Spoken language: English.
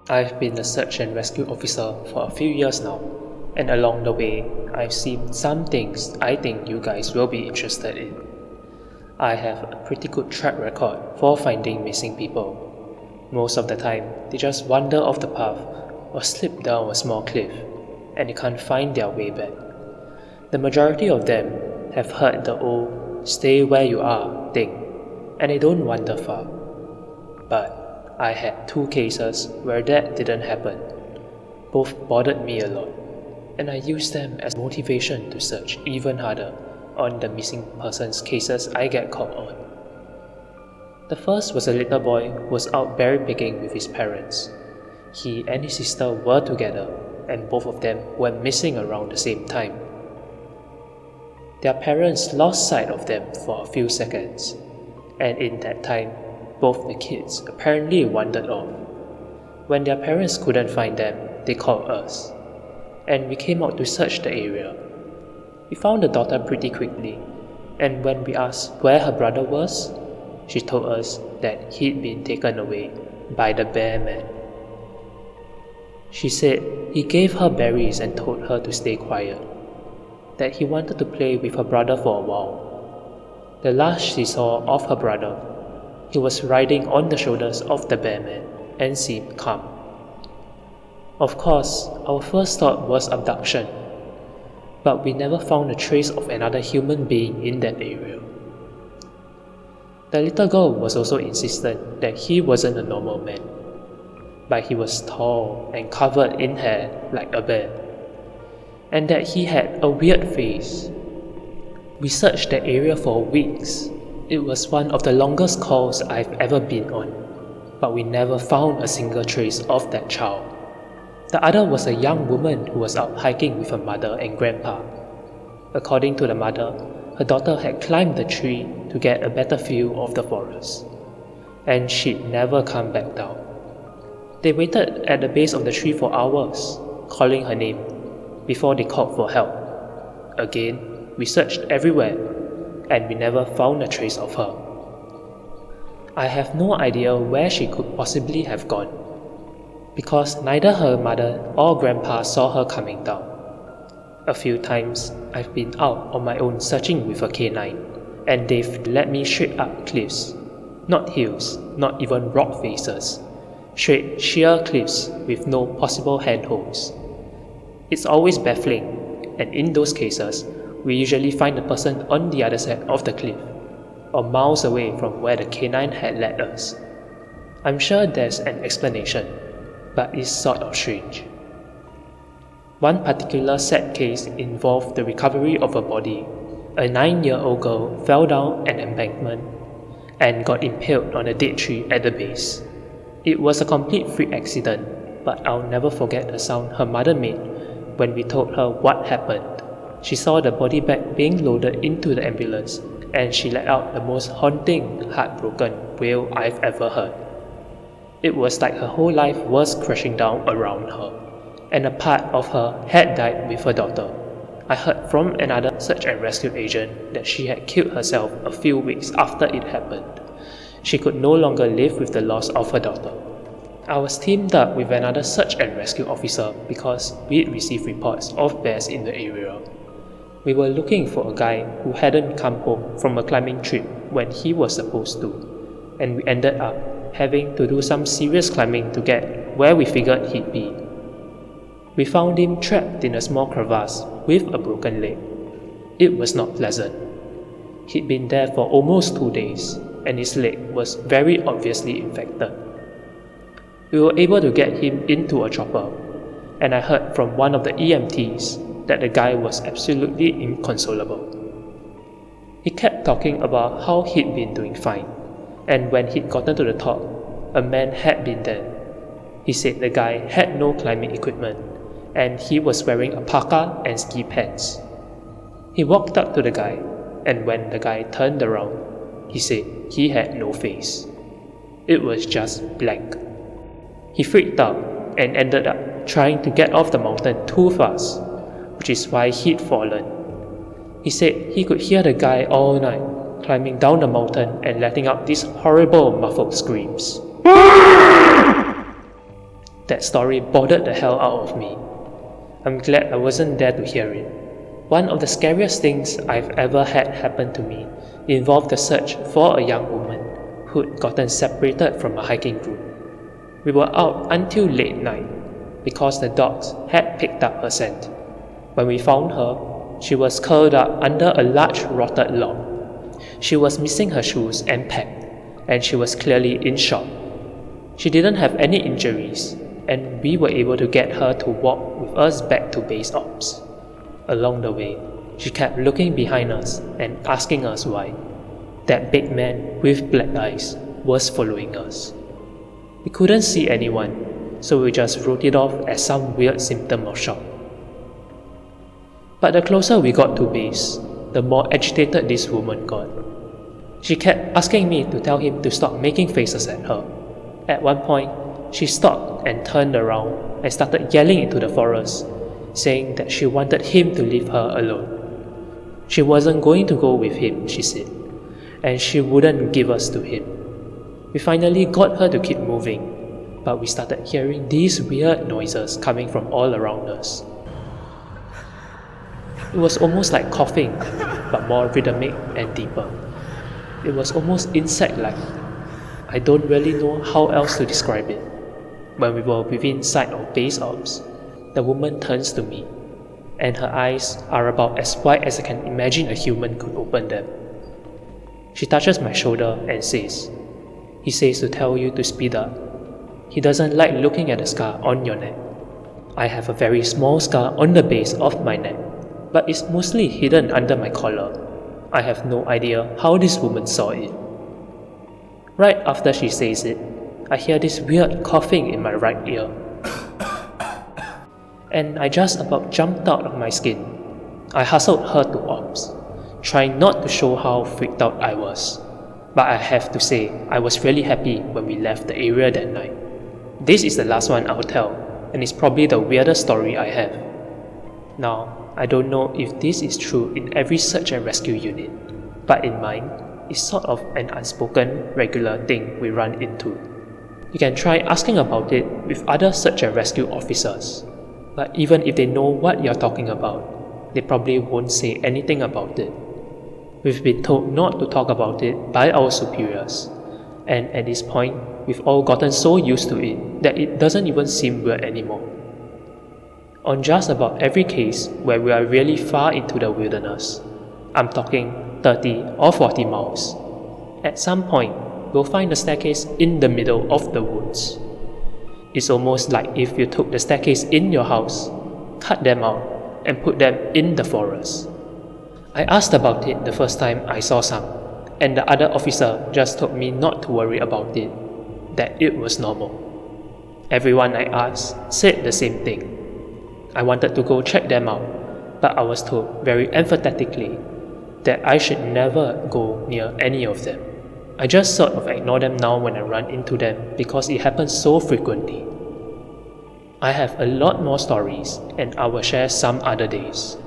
I've been a search and rescue officer for a few years now, and along the way, I've seen some things I think you guys will be interested in. I have a pretty good track record for finding missing people. Most of the time, they just wander off the path or slip down a small cliff, and they can't find their way back. The majority of them have heard the old "stay where you are" thing, and they don't wander far. But I had two cases where that didn't happen. Both bothered me a lot, and I used them as motivation to search even harder on the missing persons cases I get caught on. The first was a little boy who was out berry picking with his parents. He and his sister were together, and both of them went missing around the same time. Their parents lost sight of them for a few seconds, and in that time, both the kids apparently wandered off. When their parents couldn't find them, they called us, and we came out to search the area. We found the daughter pretty quickly, and when we asked where her brother was, she told us that he'd been taken away by the bear man. She said he gave her berries and told her to stay quiet, that he wanted to play with her brother for a while. The last she saw of her brother, he was riding on the shoulders of the bear man and seemed calm. Of course, our first thought was abduction, but we never found a trace of another human being in that area. The little girl was also insistent that he wasn't a normal man, but he was tall and covered in hair like a bear, and that he had a weird face. We searched the area for weeks. It was one of the longest calls I've ever been on, but we never found a single trace of that child. The other was a young woman who was out hiking with her mother and grandpa. According to the mother, her daughter had climbed the tree to get a better view of the forest, and she'd never come back down. They waited at the base of the tree for hours, calling her name, before they called for help. Again, we searched everywhere, and we never found a trace of her. I have no idea where she could possibly have gone, because neither her mother or grandpa saw her coming down. A few times, I've been out on my own searching with a canine, and they've led me straight up cliffs. Not hills, not even rock faces. Straight, sheer cliffs with no possible handholds. It's always baffling, and in those cases, we usually find the person on the other side of the cliff, or miles away from where the canine had led us. I'm sure there's an explanation, but it's sort of strange. One particular sad case involved the recovery of a body. A 9-year-old girl fell down an embankment and got impaled on a dead tree at the base. It was a complete freak accident, but I'll never forget the sound her mother made when we told her what happened. She saw the body bag being loaded into the ambulance, and she let out the most haunting, heartbroken wail I've ever heard. It was like her whole life was crashing down around her, and a part of her had died with her daughter. I heard from another search and rescue agent that she had killed herself a few weeks after it happened. She could no longer live with the loss of her daughter. I was teamed up with another search and rescue officer because we'd received reports of bears in the area. We were looking for a guy who hadn't come home from a climbing trip when he was supposed to, and we ended up having to do some serious climbing to get where we figured he'd be. We found him trapped in a small crevasse with a broken leg. It was not pleasant. He'd been there for almost 2 days, and his leg was very obviously infected. We were able to get him into a chopper, and I heard from one of the EMTs that the guy was absolutely inconsolable. He kept talking about how he'd been doing fine, and when he'd gotten to the top, a man had been there. He said the guy had no climbing equipment, and he was wearing a parka and ski pants. He walked up to the guy, and when the guy turned around, he said he had no face. It was just blank. He freaked out and ended up trying to get off the mountain too fast, which is why he'd fallen. He said he could hear the guy all night, climbing down the mountain and letting out these horrible muffled screams. That story bothered the hell out of me. I'm glad I wasn't there to hear it. One of the scariest things I've ever had happen to me involved the search for a young woman who'd gotten separated from a hiking group. We were out until late night because the dogs had picked up her scent. When we found her, she was curled up under a large rotted log. She was missing her shoes and pack, and she was clearly in shock. She didn't have any injuries, and we were able to get her to walk with us back to base ops. Along the way, she kept looking behind us and asking us why. That big man with black eyes was following us. We couldn't see anyone, so we just wrote it off as some weird symptom of shock. But the closer we got to base, the more agitated this woman got. She kept asking me to tell him to stop making faces at her. At one point, she stopped and turned around and started yelling into the forest, saying that she wanted him to leave her alone. She wasn't going to go with him, she said, and she wouldn't give us to him. We finally got her to keep moving, but we started hearing these weird noises coming from all around us. It was almost like coughing, but more rhythmic and deeper. It was almost insect-like. I don't really know how else to describe it. When we were within sight of base ops, the woman turns to me, and her eyes are about as wide as I can imagine a human could open them. She touches my shoulder and says, "He says to tell you to speed up. He doesn't like looking at the scar on your neck." I have a very small scar on the base of my neck, but it's mostly hidden under my collar. I have no idea how this woman saw it. Right after she says it, I hear this weird coughing in my right ear. And I just about jumped out of my skin. I hustled her to ops, trying not to show how freaked out I was. But I have to say, I was really happy when we left the area that night. This is the last one I'll tell, and it's probably the weirdest story I have. Now, I don't know if this is true in every search and rescue unit, but in mine, it's sort of an unspoken, regular thing we run into. You can try asking about it with other search and rescue officers, but even if they know what you're talking about, they probably won't say anything about it. We've been told not to talk about it by our superiors, and at this point, we've all gotten so used to it that it doesn't even seem weird anymore. On just about every case where we are really far into the wilderness, I'm talking 30 or 40 miles, at some point, we'll find the staircase in the middle of the woods. It's almost like if you took the staircase in your house, cut them out, and put them in the forest. I asked about it the first time I saw some, and the other officer just told me not to worry about it, that it was normal. Everyone I asked said the same thing. I wanted to go check them out, but I was told very emphatically that I should never go near any of them. I just sort of ignore them now when I run into them because it happens so frequently. I have a lot more stories, and I will share some other days.